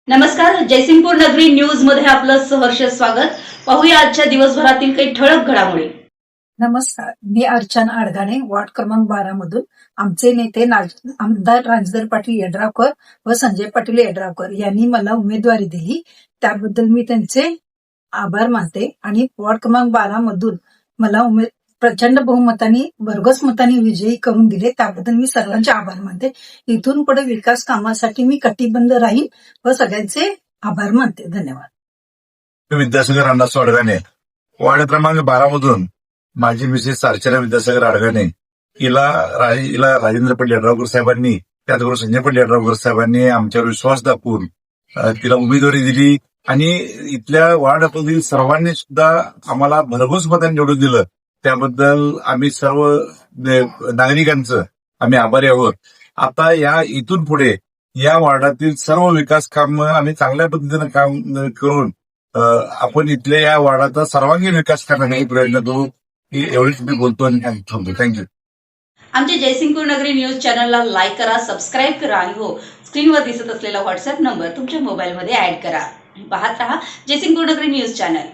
नमस्कार, जयसिंगपूर नगरी न्यूज मध्ये आपलं सहर्ष स्वागत. पाहूया आजच्या दिवसभरातील काही ठळक घडामोडी. नमस्कार, मी अर्चना आडगाणे, वार्ड क्रमांक 12 मधून. आमचे नेते आमदार राजधर पाटील यड्रावकर व संजय पाटील यड्रावकर यांनी मला उमेदवारी दिली, त्याबद्दल मी त्यांचे आभार मानते. आणि वार्ड क्रमांक 12 मधून मला प्रचंड बहुमताने भरघोस मताने विजयी करून दिले, त्याबद्दल मी सर्वांचे आभार मानते. इथून पुढे विकास कामासाठी मी कटिबद्ध राहीन व सगळ्यांचे आभार मानते. धन्यवाद. विद्यासागर अण्णासाहेब आडगाणे, वार्ड क्रमांक 12 मधून माझी मिसेस अर्चना विद्यासागर आडगाणे हिला राजेंद्र पाटील यड्रावकर साहेबांनी, त्याचबरोबर संजय पाटील यड्रावकर साहेबांनी आमच्यावर विश्वास दाखवून तिला उमेदवारी दिली आणि इथल्या वार्डामधील सर्वांनी सुद्धा आम्हाला भरघोस मतांनी निवडून दिलं. त्याबद्दल आम्ही सर्व नागरिकांचं आम्ही आभारी आहोत. आता इथून पुढे या वार्डातील सर्व विकास कामं आम्ही चांगल्या पद्धतीनं काम करून आपण इथल्या या वार्डाचा सर्वांगीण विकास करण्याचा प्रयत्न करू. एवढीच मी बोलतो आणि थांबतो. थँक्यू. आमच्या जयसिंगपूर नगरी न्यूज चॅनलला लाईक करा, सबस्क्राईब करा आणि हो, स्क्रीनवर दिसत असलेला व्हॉट्सअप नंबर तुमच्या मोबाईलमध्ये ऍड करा. पाहत रहा जयसिंगपूर नगरी न्यूज चॅनल.